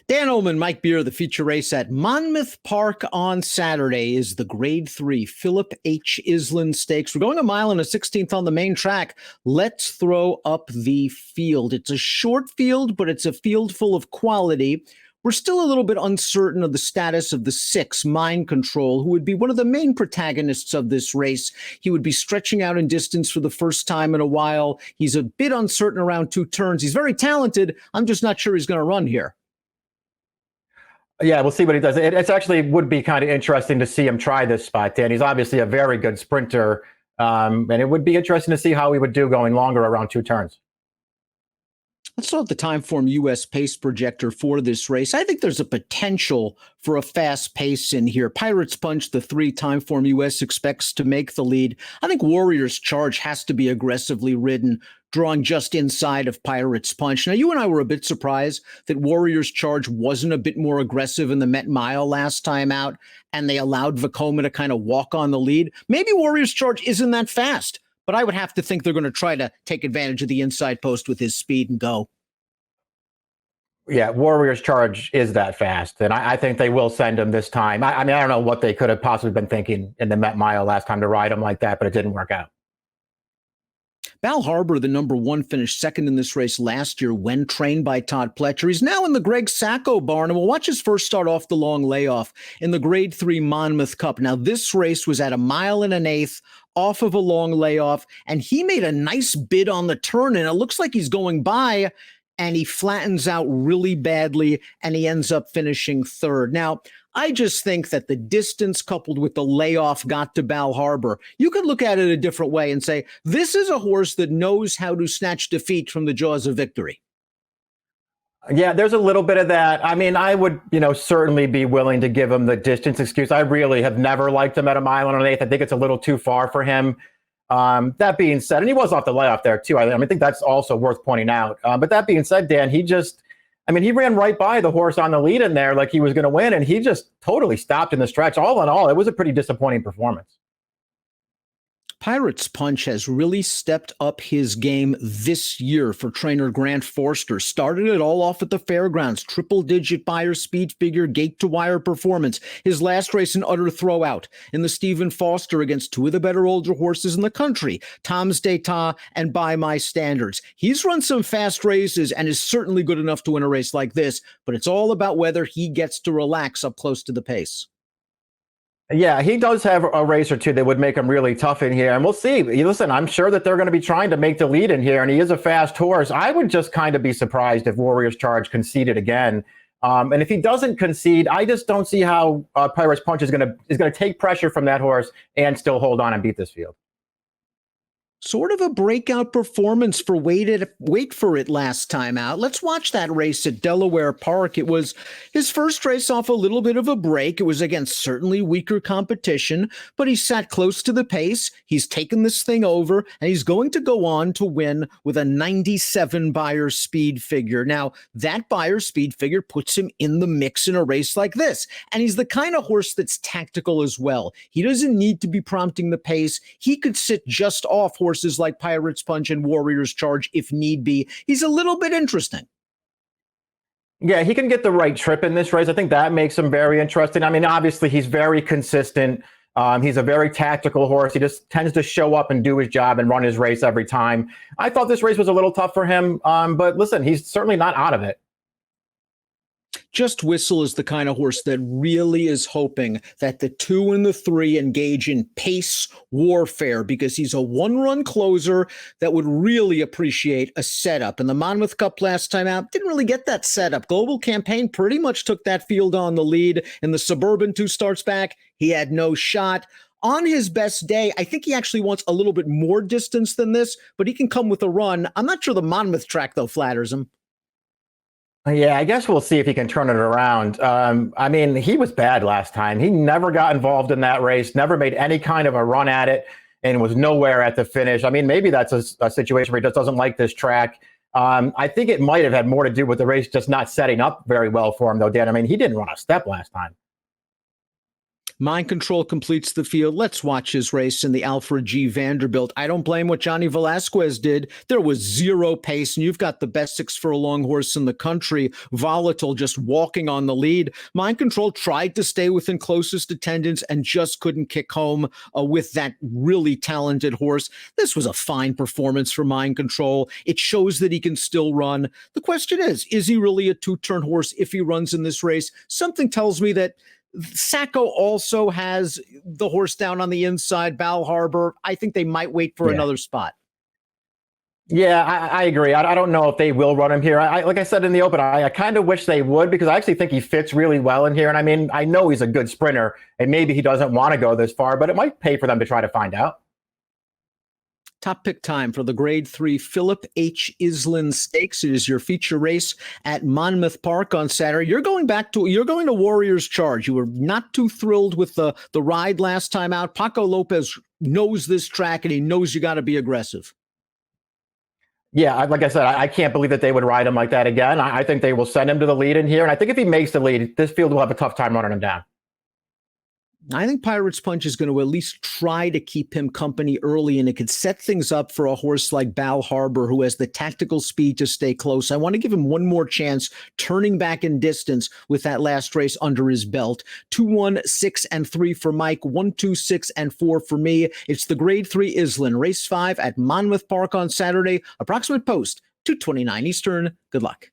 Dan Illman, Mike Beer, the feature race at Monmouth Park on Saturday is the Grade 3 Philip H. Iselin Stakes. We're going a mile and a 16th on the main track. Let's throw up the field. It's a short field, but it's a field full of quality. We're still a little bit uncertain of the status of the 6, Mind Control, who would be one of the main protagonists of this race. He would be stretching out in distance for the first time in a while. He's a bit uncertain around 2 turns. He's very talented. I'm just not sure he's going to run here. Yeah, we'll see what he does. It's actually would be kind of interesting to see him try this spot, Dan. He's obviously a very good sprinter, and it would be interesting to see how he would do going longer around 2 turns. Let's start the Timeform US pace projector for this race. I think there's a potential for a fast pace in here. Pirates Punch, the 3 Timeform US expects to make the lead. I think Warriors Charge has to be aggressively ridden, drawing just inside of Pirates Punch. Now, you and I were a bit surprised that Warriors Charge wasn't a bit more aggressive in the Met Mile last time out, and they allowed Vekoma to kind of walk on the lead. Maybe Warriors Charge isn't that fast, but I would have to think they're going to try to take advantage of the inside post with his speed and go. Yeah, Warriors Charge is that fast, and I think they will send him this time. I mean, I don't know what they could have possibly been thinking in the Met Mile last time to ride him like that, but it didn't work out. Bal Harbor, the number 1, finished second in this race last year when trained by Todd Pletcher. He's now in the Greg Sacco barn, and we'll watch his first start off the long layoff in the Grade 3 Monmouth Cup. Now, this race was at a 1 1/8 off of a long layoff, and he made a nice bid on the turn, and it looks like he's going by, and he flattens out really badly, and he ends up finishing 3rd. Now, I just think that the distance coupled with the layoff got to Bal Harbor. You could look at it a different way and say, this is a horse that knows how to snatch defeat from the jaws of victory. Yeah, there's a little bit of that. I mean, I would, certainly be willing to give him the distance excuse. I really have never liked him at a 1 1/8. I think it's a little too far for him. That being said, and he was off the layoff there too. I think that's also worth pointing out. But that being said, Dan, he ran right by the horse on the lead in there like he was going to win, and he just totally stopped in the stretch. All in all, it was a pretty disappointing performance. Pirates Punch has really stepped up his game this year for trainer Grant Forster. Started it all off at the fairgrounds, triple-digit buyer speed figure, gate-to-wire performance. His last race, an utter throwout in the Stephen Foster against 2 of the better older horses in the country, Tom's d'Etat and By My Standards. He's run some fast races and is certainly good enough to win a race like this, but it's all about whether he gets to relax up close to the pace. Yeah, he does have a race or 2 that would make him really tough in here. And we'll see. Listen, I'm sure that they're going to be trying to make the lead in here, and he is a fast horse. I would just kind of be surprised if Warriors Charge conceded again. And if he doesn't concede, I just don't see how Pirates Punch is going to take pressure from that horse and still hold on and beat this field. Sort of a breakout performance for Wait For It last time out. Let's watch that race at Delaware Park. It was his first race off a little bit of a break. It was against certainly weaker competition, but he sat close to the pace. He's taken this thing over, and he's going to go on to win with a 97 buyer speed figure. Now, that buyer speed figure puts him in the mix in a race like this, and he's the kind of horse that's tactical as well. He doesn't need to be prompting the pace. He could sit just off horses like Pirates Punch and Warriors Charge if need be. He's a little bit interesting. Yeah, he can get the right trip in this race. I think that makes him very interesting. I mean, obviously, he's very consistent. He's a very tactical horse. He just tends to show up and do his job and run his race every time. I thought this race was a little tough for him, but listen, he's certainly not out of it. Just Whistle is the kind of horse that really is hoping that the 2 and the 3 engage in pace warfare, because he's a 1-run closer that would really appreciate a setup. And the Monmouth Cup last time out didn't really get that setup. Global Campaign pretty much took that field on the lead. In the Suburban 2 starts back, he had no shot. On his best day, I think he actually wants a little bit more distance than this, but he can come with a run. I'm not sure the Monmouth track, though, flatters him. Yeah, I guess we'll see if he can turn it around. I mean, he was bad last time. He never got involved in that race, never made any kind of a run at it, and was nowhere at the finish. I mean, maybe that's a situation where he just doesn't like this track. I think it might have had more to do with the race just not setting up very well for him, though, Dan. I mean, he didn't run a step last time. Mind Control completes the field. Let's watch his race in the Alfred G. Vanderbilt. I don't blame what Johnny Velasquez did. There was zero pace, and you've got the best 6-furlong horse in the country, Volatile, just walking on the lead. Mind Control tried to stay within closest attendance and just couldn't kick home with that really talented horse. This was a fine performance for Mind Control. It shows that he can still run. The question is he really a two-turn horse if he runs in this race? Something tells me that Sacco also has the horse down on the inside, Bal Harbor. I think they might wait for another spot. Yeah, I agree. I don't know if they will run him here. Like I said in the open, I kind of wish they would, because I actually think he fits really well in here. And I mean, I know he's a good sprinter, and maybe he doesn't want to go this far, but it might pay for them to try to find out. Top pick time for the Grade 3 Philip H. Iselin Stakes. It is your feature race at Monmouth Park on Saturday. You're going to Warriors Charge. You were not too thrilled with the ride last time out. Paco Lopez knows this track, and he knows you got to be aggressive. Yeah, like I said, I can't believe that they would ride him like that again. I think they will send him to the lead in here, and I think if he makes the lead, this field will have a tough time running him down. I think Pirates Punch is going to at least try to keep him company early, and it could set things up for a horse like Bal Harbor, who has the tactical speed to stay close. I want to give him one more chance, turning back in distance with that last race under his belt. 2, 1, 6, and 3 for Mike. 1, 2, 6, and 4 for me. It's the Grade 3 Iselin, race 5 at Monmouth Park on Saturday. Approximate post 2:29 Eastern. Good luck.